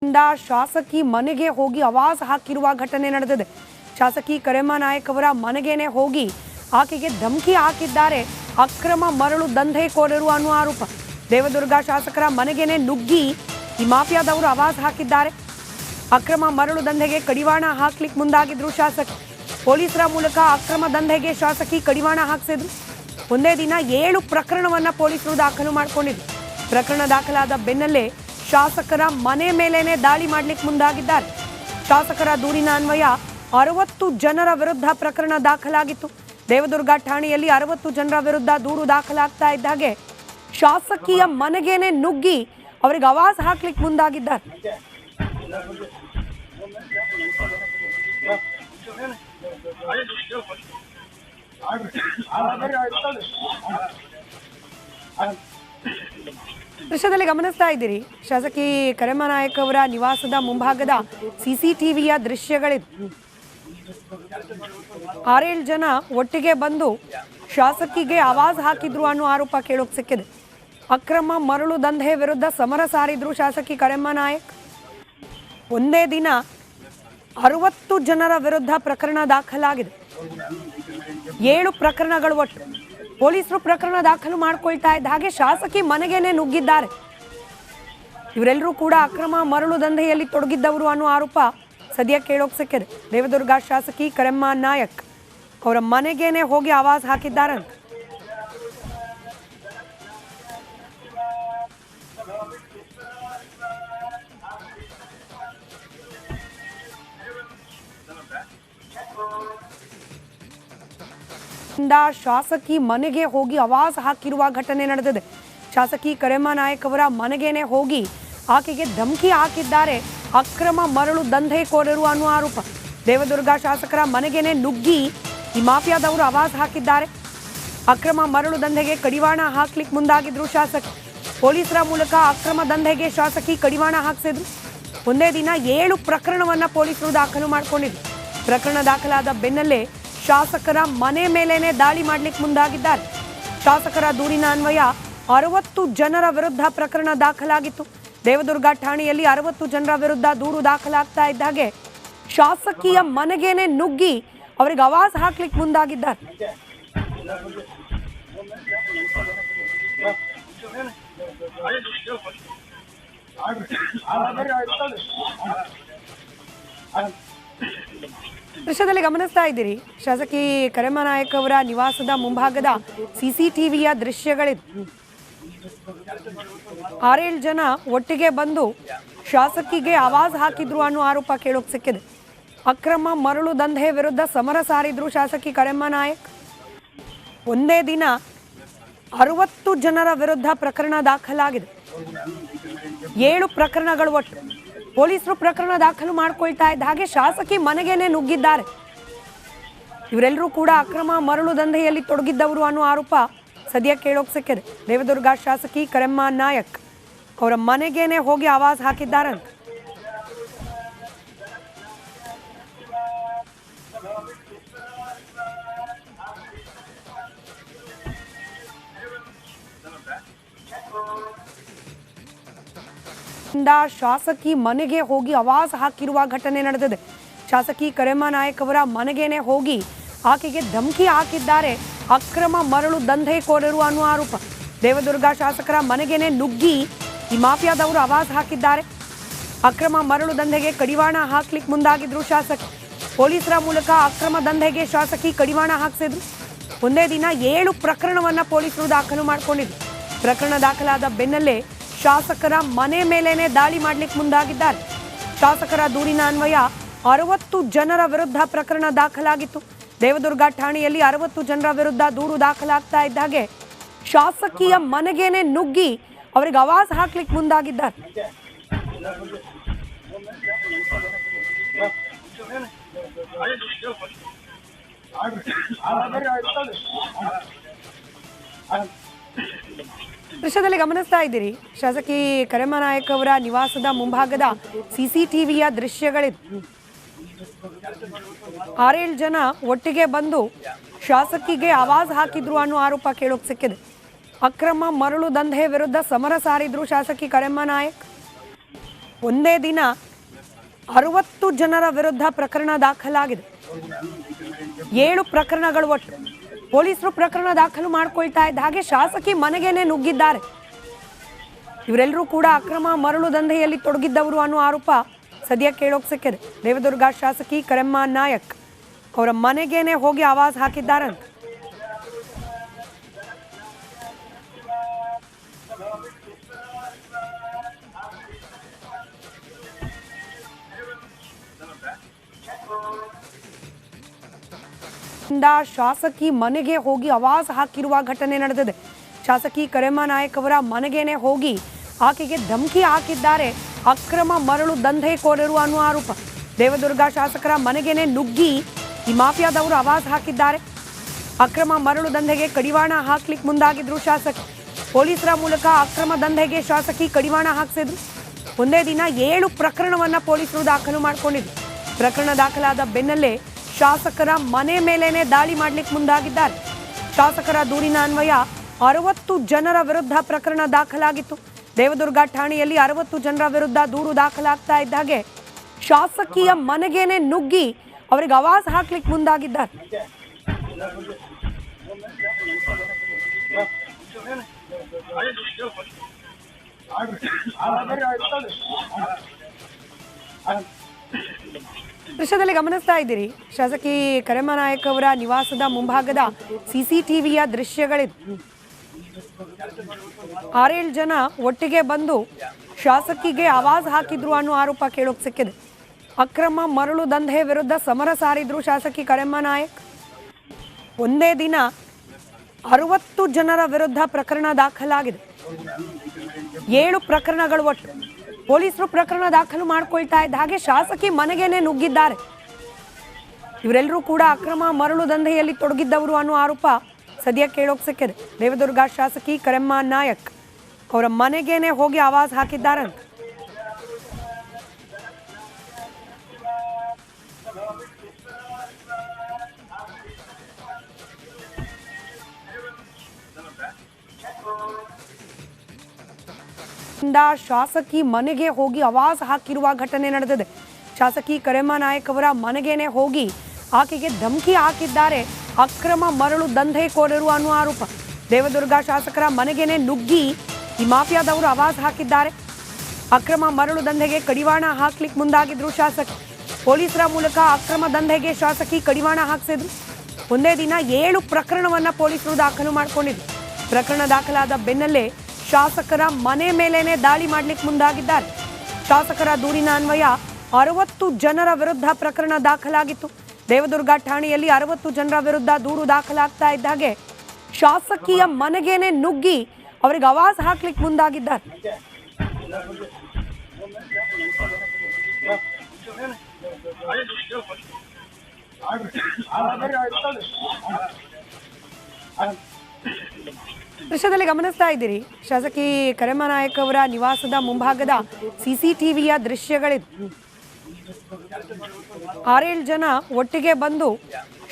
ಇಂದ ಶಾಸಕಿ ಮನೆಗೆ ಹೋಗಿ ಆವಾಜ್ ಹಾಕಿರುವ ಘಟನೆ ನಡೆದಿದೆ. ಶಾಸಕಿ ಕರೆಮ್ಮ ನಾಯಕ್ ಅವರ ಮನೆಗೇನೆ ಹೋಗಿ ಆಕೆಗೆ ಧಮಕಿ ಹಾಕಿದ್ದಾರೆ ಅಕ್ರಮ ಮರಳು ದಂಧೆಕೋರರು ಅನ್ನುವ ಆರೋಪ. ದೇವದುರ್ಗ ಶಾಸಕರ ಮನೆಗೇನೆ ನುಗ್ಗಿ ಈ ಮಾಫಿಯಾದವರು ಆವಾಜ್ ಹಾಕಿದ್ದಾರೆ. ಅಕ್ರಮ ಮರಳು ದಂಧೆಗೆ ಕಡಿವಾಣ ಹಾಕ್ಲಿಕ್ಕೆ ಮುಂದಾಗಿದ್ರು ಶಾಸಕಿ. ಪೊಲೀಸರ ಮೂಲಕ ಅಕ್ರಮ ದಂಧೆಗೆ ಶಾಸಕಿ ಕಡಿವಾಣ ಹಾಕಿಸಿದ್ರು. ಒಂದೇ ದಿನ 7 ಪ್ರಕರಣವನ್ನ ಪೊಲೀಸರು ದಾಖಲು ಮಾಡಿಕೊಂಡಿದ್ರು. ಪ್ರಕರಣ ದಾಖಲಾದ ಬೆನ್ನಲ್ಲೇ ಶಾಸಕರ ಮನೆ ಮೇಲೇನೆ ದಾಳಿ ಮಾಡ್ಲಿಕ್ಕೆ ಮುಂದಾಗಿದ್ದಾರೆ. ಶಾಸಕರ ದೂರಿನ ಅನ್ವಯ 60 ಜನರ ವಿರುದ್ಧ ಪ್ರಕರಣ ದಾಖಲಾಗಿತ್ತು. ದೇವದುರ್ಗ ಠಾಣೆಯಲ್ಲಿ 60 ಜನರ ವಿರುದ್ಧ ದೂರು ದಾಖಲಾಗ್ತಾ ಇದ್ದ ಹಾಗೆ ಶಾಸಕಿಯ ಮನೆಗೇನೆ ನುಗ್ಗಿ ಅವರಿಗೆ ಆವಾಜ್ ಹಾಕ್ಲಿಕ್ಕೆ ಮುಂದಾಗಿದ್ದಾರೆ. ದೃಶ್ಯದಲ್ಲಿ ಗಮನಿಸ್ತಾ ಇದ್ದೀರಿ, ಶಾಸಕಿ ಕರೆಮ್ಮ ನಾಯಕ್ ಅವರ ನಿವಾಸದ ಮುಂಭಾಗದ ಸಿಸಿಟಿವಿಯ ದೃಶ್ಯಗಳಿದು. 6-7 ಜನ ಒಟ್ಟಿಗೆ ಬಂದು ಶಾಸಕಿಗೆ ಆವಾಜ್ ಹಾಕಿದ್ರು ಅನ್ನೋ ಆರೋಪ ಕೇಳೋಕ್ ಸಿಕ್ಕಿದೆ. ಅಕ್ರಮ ಮರಳು ದಂಧೆ ವಿರುದ್ಧ ಸಮರ ಸಾರಿದ್ರು ಶಾಸಕಿ ಕರೆಮ್ಮ ನಾಯಕ್. ಒಂದೇ ದಿನ 60 ಜನರ ವಿರುದ್ಧ ಪ್ರಕರಣ ದಾಖಲಾಗಿದೆ. 7 ಪ್ರಕರಣಗಳು ಒಟ್ಟು. ಪೊಲೀಸರು ಪ್ರಕರಣ ದಾಖಲು ಮಾಡ್ಕೊಳ್ತಾ ಇದ್ದ ಹಾಗೆ ಶಾಸಕಿ ಮನೆಗೇನೆ ನುಗ್ಗಿದ್ದಾರೆ. ಇವರೆಲ್ಲರೂ ಕೂಡ ಅಕ್ರಮ ಮರಳು ದಂಧೆಯಲ್ಲಿ ತೊಡಗಿದ್ದವರು ಅನ್ನೋ ಆರೋಪ ಸದ್ಯ ಕೇಳೋಕ್ ಸಿಕ್ಕಿದೆ. ದೇವದುರ್ಗ ಶಾಸಕಿ ಕರೆಮ್ಮ ನಾಯಕ್ ಅವರ ಮನೆಗೇನೆ ಹೋಗಿ ಆವಾಜ್ ಹಾಕಿದ್ದಾರಂತ. ಶಾಸಕಿ ಮನೆಗೆ ಹೋಗಿ ಆವಾಜ್ ಹಾಕಿರುವ ಘಟನೆ ನಡೆದಿದೆ. ಶಾಸಕಿ ಕರೆಮ್ಮ ನಾಯಕ್ ಅವರ ಮನೆಗೇನೆ ಹೋಗಿ ಆಕೆಗೆ ಧಮಕಿ ಹಾಕಿದ್ದಾರೆ ಅಕ್ರಮ ಮರಳು ದಂಧೆಕೋರರು ಅನ್ನುವ ಆರೋಪ. ದೇವದುರ್ಗ ಶಾಸಕರ ಮನೆಗೇನೆ ನುಗ್ಗಿ ಈ ಮಾಫಿಯಾದವರು ಆವಾಜ್ ಹಾಕಿದ್ದಾರೆ. ಅಕ್ರಮ ಮರಳು ದಂಧೆಗೆ ಕಡಿವಾಣ ಹಾಕ್ಲಿಕ್ಕೆ ಮುಂದಾಗಿದ್ರು ಶಾಸಕಿ. ಪೊಲೀಸರ ಮೂಲಕ ಅಕ್ರಮ ದಂಧೆಗೆ ಶಾಸಕಿ ಕಡಿವಾಣ ಹಾಕಿಸಿದ್ರು. ಒಂದೇ ದಿನ 7 ಪ್ರಕರಣವನ್ನ ಪೊಲೀಸರು ದಾಖಲು ಮಾಡಿಕೊಂಡಿದ್ರು. ಪ್ರಕರಣ ದಾಖಲಾದ ಬೆನ್ನಲ್ಲೇ ಶಾಸಕರ ಮನೆ ಮೇಲೇನೆ ದಾಳಿ ಮಾಡ್ಲಿಕ್ಕೆ ಮುಂದಾಗಿದ್ದಾರೆ. ಶಾಸಕರ ದೂರಿನ ಅನ್ವಯ 60 ಜನರ ವಿರುದ್ಧ ಪ್ರಕರಣ ದಾಖಲಾಗಿತ್ತು. ದೇವದುರ್ಗ ಠಾಣೆಯಲ್ಲಿ 60 ಜನರ ವಿರುದ್ಧ ದೂರು ದಾಖಲಾಗ್ತಾ ಇದ್ದ ಹಾಗೆ ಶಾಸಕಿಯ ಮನೆಗೇನೆ ನುಗ್ಗಿ ಅವರಿಗೆ ಆವಾಜ್ ಹಾಕ್ಲಿಕ್ಕೆ ಮುಂದಾಗಿದ್ದಾರೆ. ದೃಶ್ಯದಲ್ಲಿ ಗಮನಿಸ್ತಾ ಇದ್ದೀರಿ, ಶಾಸಕಿ ಕರೆಮ್ಮ ನಾಯಕ್ ಅವರ ನಿವಾಸದ ಮುಂಭಾಗದ ಸಿಸಿಟಿವಿಯ ದೃಶ್ಯಗಳಿದು. 6-7 ಜನ ಒಟ್ಟಿಗೆ ಬಂದು ಶಾಸಕಿಗೆ ಆವಾಜ್ ಹಾಕಿದ್ರು ಅನ್ನೋ ಆರೋಪ ಕೇಳೋಕ್ ಸಿಕ್ಕಿದೆ. ಅಕ್ರಮ ಮರಳು ದಂಧೆ ವಿರುದ್ಧ ಸಮರ ಸಾರಿದ್ರು ಶಾಸಕಿ ಕರೆಮ್ಮ ನಾಯಕ್. ಒಂದೇ ದಿನ 60 ಜನರ ವಿರುದ್ಧ ಪ್ರಕರಣ ದಾಖಲಾಗಿದೆ. 7 ಪ್ರಕರಣಗಳು ಒಟ್ಟು. ಪೊಲೀಸರು ಪ್ರಕರಣ ದಾಖಲು ಮಾಡ್ಕೊಳ್ತಾ ಇದ್ದ ಹಾಗೆ ಶಾಸಕಿ ಮನೆಗೇನೆ ನುಗ್ಗಿದ್ದಾರೆ. ಇವರೆಲ್ಲರೂ ಕೂಡ ಅಕ್ರಮ ಮರಳು ದಂಧೆಯಲ್ಲಿ ತೊಡಗಿದ್ದವರು ಅನ್ನೋ ಆರೋಪ ಸದ್ಯ ಕೇಳೋಕ್ ಸಿಕ್ಕಿದೆ. ದೇವದುರ್ಗ ಶಾಸಕಿ ಕರೆಮ್ಮ ನಾಯಕ್ ಅವರ ಮನೆಗೇನೆ ಹೋಗಿ ಆವಾಜ್ ಹಾಕಿದ್ದಾರಂತ. ಶಾಸಕಿ ಮನೆಗೆ ಹೋಗಿ ಆವಾಜ್ ಹಾಕಿರುವ ಘಟನೆ ನಡೆದಿದೆ. ಶಾಸಕಿ ಕರೆಮ್ಮ ನಾಯಕ್ ಅವರ ಮನೆಗೇನೆ ಹೋಗಿ ಆಕೆಗೆ ಧಮಕಿ ಹಾಕಿದ್ದಾರೆ ಅಕ್ರಮ ಮರಳು ದಂಧೆಕೋರರು ಅನ್ನುವ ಆರೋಪ. ದೇವದುರ್ಗ ಶಾಸಕರ ಮನೆಗೇನೆ ನುಗ್ಗಿ ಈ ಮಾಫಿಯಾದವರು ಆವಾಜ್ ಹಾಕಿದ್ದಾರೆ. ಅಕ್ರಮ ಮರಳು ದಂಧೆಗೆ ಕಡಿವಾಣ ಹಾಕ್ಲಿಕ್ಕೆ ಮುಂದಾಗಿದ್ರು ಶಾಸಕಿ. ಪೊಲೀಸರ ಮೂಲಕ ಅಕ್ರಮ ದಂಧೆಗೆ ಶಾಸಕಿ ಕಡಿವಾಣ ಹಾಕಿಸಿದ್ರು. ಒಂದೇ ದಿನ 7 ಪ್ರಕರಣವನ್ನ ಪೊಲೀಸರು ದಾಖಲು ಮಾಡಿಕೊಂಡಿದ್ರು. ಪ್ರಕರಣ ದಾಖಲಾದ ಬೆನ್ನಲ್ಲೇ ಶಾಸಕರ ಮನೆ ಮೇಲೇನೆ ದಾಳಿ ಮಾಡ್ಲಿಕ್ಕೆ ಮುಂದಾಗಿದ್ದಾರೆ. ಶಾಸಕರ ದೂರಿನ ಅನ್ವಯ 60 ಜನರ ವಿರುದ್ಧ ಪ್ರಕರಣ ದಾಖಲಾಗಿತ್ತು. ದೇವದುರ್ಗ ಠಾಣೆಯಲ್ಲಿ 60 ಜನರ ವಿರುದ್ಧ ದೂರು ದಾಖಲಾಗ್ತಾ ಇದ್ದ ಹಾಗೆ ಶಾಸಕಿಯ ಮನೆಗೇನೆ ನುಗ್ಗಿ ಅವರಿಗೆ ಆವಾಜ್ ಹಾಕ್ಲಿಕ್ಕೆ ಮುಂದಾಗಿದ್ದಾರೆ. ದೃಶ್ಯದಲ್ಲಿ ಗಮನಿಸ್ತಾ ಇದ್ದೀರಿ, ಶಾಸಕಿ ಕರೆಮ್ಮ ನಾಯಕ್ ಅವರ ನಿವಾಸದ ಮುಂಭಾಗದ ಸಿಸಿಟಿವಿಯ ದೃಶ್ಯಗಳಿದು. 6-7 ಜನ ಒಟ್ಟಿಗೆ ಬಂದು ಶಾಸಕಿಗೆ ಆವಾಜ್ ಹಾಕಿದ್ರು ಅನ್ನೋ ಆರೋಪ ಕೇಳೋಕ್ ಸಿಕ್ಕಿದೆ. ಅಕ್ರಮ ಮರಳು ದಂಧೆ ವಿರುದ್ಧ ಸಮರ ಸಾರಿದ್ರು ಶಾಸಕಿ ಕರೆಮ್ಮ ನಾಯಕ್. ಒಂದೇ ದಿನ 60 ಜನರ ವಿರುದ್ಧ ಪ್ರಕರಣ ದಾಖಲಾಗಿದೆ. 7 ಪ್ರಕರಣಗಳು ಒಟ್ಟು. ಪೊಲೀಸರು ಪ್ರಕರಣ ದಾಖಲು ಮಾಡ್ಕೊಳ್ತಾ ಇದ್ದ ಹಾಗೆ ಶಾಸಕಿ ಮನೆಗೇನೆ ನುಗ್ಗಿದ್ದಾರೆ. ಇವರೆಲ್ಲರೂ ಕೂಡ ಅಕ್ರಮ ಮರಳು ದಂಧೆಯಲ್ಲಿ ತೊಡಗಿದ್ದವರು ಅನ್ನೋ ಆರೋಪ ಸದ್ಯಕ್ಕೆ ಕೇಳೋಕೆ ಸಿಕ್ಕಿದೆ. ದೇವದುರ್ಗ ಶಾಸಕಿ ಕರೆಮ್ಮ ನಾಯಕ್ ಅವರ ಮನೆಗೇನೆ ಹೋಗಿ ಆವಾಜ್ ಹಾಕಿದ್ದಾರಂತೆ. ಶಾಸಕಿ ಮನೆಗೆ ಹೋಗಿ ಆವಾಜ್ ಹಾಕಿರುವ ಘಟನೆ ನಡೆದಿದೆ. ಶಾಸಕಿ ಕರೆಮ್ಮ ನಾಯಕ್ ಅವರ ಮನೆಗೇನೆ ಹೋಗಿ ಆಕೆಗೆ ಧಮಕಿ ಹಾಕಿದ್ದಾರೆ ಅಕ್ರಮ ಮರಳು ದಂಧೆಕೋರರು ಅನ್ನೋ ಆರೋಪ. ದೇವದುರ್ಗ ಶಾಸಕರ ಮನೆಗೇನೆ ನುಗ್ಗಿ ಈ ಮಾಫಿಯಾದವರು ಆವಾಜ್ ಹಾಕಿದ್ದಾರೆ. ಅಕ್ರಮ ಮರಳು ದಂಧೆಗೆ ಕಡಿವಾಣ ಹಾಕ್ಲಿಕ್ಕೆ ಮುಂದಾಗಿದ್ರು ಶಾಸಕಿ. ಪೊಲೀಸರ ಮೂಲಕ ಅಕ್ರಮ ದಂಧೆಗೆ ಶಾಸಕಿ ಕಡಿವಾಣ ಹಾಕ್ಸಿದ್ರು. ಒಂದೇ ದಿನ 7 ಪ್ರಕರಣವನ್ನ ಪೊಲೀಸರು ದಾಖಲು ಮಾಡಿಕೊಂಡಿದ್ರು. ಪ್ರಕರಣ ದಾಖಲಾದ ಬೆನ್ನಲ್ಲೇ ಶಾಸಕರ ಮನೆ ಮೇಲೇನೆ ದಾಳಿ ಮಾಡ್ಲಿಕ್ಕೆ ಮುಂದಾಗಿದ್ದಾರೆ. ಶಾಸಕರ ದೂರಿನ ಅನ್ವಯ 60 ಜನರ ವಿರುದ್ಧ ಪ್ರಕರಣ ದಾಖಲಾಗಿತ್ತು. ದೇವದುರ್ಗ ಠಾಣೆಯಲ್ಲಿ 60 ಜನರ ವಿರುದ್ಧ ದೂರು ದಾಖಲಾಗ್ತಾ ಇದ್ದ ಹಾಗೆ ಶಾಸಕಿಯ ಮನೆಗೇನೆ ನುಗ್ಗಿ ಅವರಿಗೆ ಆವಾಜ್ ಹಾಕ್ಲಿಕ್ಕೆ ಮುಂದಾಗಿದ್ದಾರೆ. ದೃಶ್ಯದಲ್ಲಿ ಗಮನಿಸ್ತಾ ಇದ್ದೀರಿ, ಶಾಸಕಿ ಕರೆಮ್ಮ ನಾಯಕ್ ಅವರ ನಿವಾಸದ ಮುಂಭಾಗದ ಸಿಸಿಟಿವಿಯ ದೃಶ್ಯಗಳಿದು. 6-7 ಜನ ಒಟ್ಟಿಗೆ ಬಂದು ಶಾಸಕಿಗೆ ಆವಾಜ್ ಹಾಕಿದ್ರು ಅನ್ನೋ ಆರೋಪ ಕೇಳೋಕೆ ಸಿಕ್ಕಿದೆ. ಅಕ್ರಮ ಮರಳು ದಂಧೆ ವಿರುದ್ಧ ಸಮರ ಸಾರಿದ್ರು ಶಾಸಕಿ ಕರೆಮ್ಮ ನಾಯಕ್. ಒಂದೇ ದಿನ 60 ಜನರ ವಿರುದ್ಧ ಪ್ರಕರಣ ದಾಖಲಾಗಿದೆ. 7 ಪ್ರಕರಣಗಳು ಒಟ್ಟು. ಪೊಲೀಸರು ಪ್ರಕರಣ ದಾಖಲು ಮಾಡ್ಕೊಳ್ತಾ ಇದ್ದ ಹಾಗೆ ಶಾಸಕಿ ಮನೆಗೇನೆ ನುಗ್ಗಿದ್ದಾರೆ. ಇವರೆಲ್ಲರೂ ಕೂಡ ಅಕ್ರಮ ಮರಳು ದಂಧೆಯಲ್ಲಿ ತೊಡಗಿದ್ದವರು ಅನ್ನೋ ಆರೋಪ ಸದ್ಯಕ್ಕೆ ಕೇಳೋಕೆ ಸಿಕ್ಕಿದೆ. ದೇವದುರ್ಗ ಶಾಸಕಿ ಕರೆಮ್ಮ ನಾಯಕ್ ಅವರ ಮನೆಗೇನೆ ಹೋಗಿ ಆವಾಜ್ ಹಾಕಿದ್ದಾರಂತೆ. ಶಾಸಕಿ ಮನೆಗೆ ಹೋಗಿ ಆವಾಜ್ ಹಾಕಿರುವ ಘಟನೆ ನಡೆದಿದೆ. ಶಾಸಕಿ ಕರೆಮ್ಮ ನಾಯಕ್ ಅವರ ಮನೆಗೇನೆ ಹೋಗಿ ಆಕೆಗೆ ಧಮಕಿ ಹಾಕಿದ್ದಾರೆ ಅಕ್ರಮ ಮರಳು ದಂಧೆಕೋರರು ಅನ್ನೋ ಆರೋಪ. ದೇವದುರ್ಗ ಶಾಸಕರ ಮನೆಗೇನೆ ನುಗ್ಗಿ ಈ ಮಾಫಿಯಾದವರು ಆವಾಜ್ ಹಾಕಿದ್ದಾರೆ. ಅಕ್ರಮ ಮರಳು ದಂಧೆಗೆ ಕಡಿವಾಣ ಹಾಕ್ಲಿಕ್ಕೆ ಮುಂದಾಗಿದ್ರು ಶಾಸಕಿ. ಪೊಲೀಸರ ಮೂಲಕ ಅಕ್ರಮ ದಂಧೆಗೆ ಶಾಸಕಿ ಕಡಿವಾಣ ಹಾಕ್ಸಿದ್ರು. ಒಂದೇ ದಿನ 7 ಪ್ರಕರಣವನ್ನ ಪೊಲೀಸರು ದಾಖಲು ಮಾಡಿಕೊಂಡಿದ್ರು. ಪ್ರಕರಣ ದಾಖಲಾದ ಬೆನ್ನಲ್ಲೇ ಶಾಸಕರ ಮನೆ ಮೇಲೇನೆ ದಾಳಿ ಮಾಡ್ಲಿಕ್ಕೆ ಮುಂದಾಗಿದ್ದಾರೆ. ಶಾಸಕರ ದೂರಿನ ಅನ್ವಯ 60 ಜನರ ವಿರುದ್ಧ ಪ್ರಕರಣ ದಾಖಲಾಗಿತ್ತು. ದೇವದುರ್ಗ ಠಾಣೆಯಲ್ಲಿ 60 ಜನರ ವಿರುದ್ಧ ದೂರು ದಾಖಲಾಗ್ತಾ ಇದ್ದ ಹಾಗೆ ಶಾಸಕಿಯ ಮನೆಗೇನೆ ನುಗ್ಗಿ ಅವರಿಗೆ ಆವಾಜ್ ಹಾಕ್ಲಿಕ್ಕೆ ಮುಂದಾಗಿದ್ದಾರೆ. ದೃಶ್ಯದಲ್ಲಿ ಗಮನಿಸ್ತಾ ಇದ್ದೀರಿ, ಶಾಸಕಿ ಕರೆಮ್ಮ ನಾಯಕ್ ಅವರ ನಿವಾಸದ ಮುಂಭಾಗದ ಸಿಸಿಟಿವಿಯ ದೃಶ್ಯಗಳಿದು. 6-7 ಜನ ಒಟ್ಟಿಗೆ ಬಂದು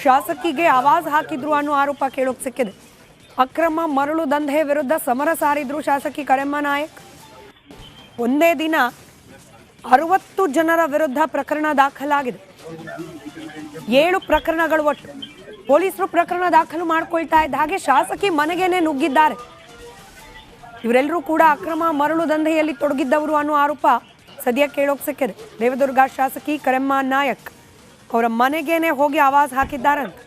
ಶಾಸಕಿಗೆ ಆವಾಜ್ ಹಾಕಿದ್ರು ಅನ್ನೋ ಆರೋಪ ಕೇಳೋಕೆ ಸಿಕ್ಕಿದೆ. ಅಕ್ರಮ ಮರಳು ದಂಧೆ ವಿರುದ್ಧ ಸಮರ ಸಾರಿದ್ರು ಶಾಸಕಿ ಕರೆಮ್ಮ ನಾಯಕ್. ಒಂದೇ ದಿನ 60 ಜನರ ವಿರುದ್ಧ ಪ್ರಕರಣ ದಾಖಲಾಗಿದೆ. 7 ಪ್ರಕರಣಗಳು ಒಟ್ಟು. ಪೊಲೀಸರು ಪ್ರಕರಣ ದಾಖಲು ಮಾಡ್ಕೊಳ್ತಾ ಇದ್ದ ಹಾಗೆ ಶಾಸಕಿ ಮನೆಗೇನೆ ನುಗ್ಗಿದ್ದಾರೆ. ಇವರೆಲ್ಲರೂ ಕೂಡ ಅಕ್ರಮ ಮರಳು ದಂಧೆಯಲ್ಲಿ ತೊಡಗಿದ್ದವರು ಅನ್ನೋ ಆರೋಪ ಸದ್ಯಕ್ಕೆ ಕೇಳೋಕೆ ಸಿಕ್ಕಿದೆ. ದೇವದುರ್ಗ ಶಾಸಕಿ ಕರೆಮ್ಮ ನಾಯಕ್ ಅವರ ಮನೆಗೇನೆ ಹೋಗಿ ಆವಾಜ್ ಹಾಕಿದ್ದಾರಂತೆ.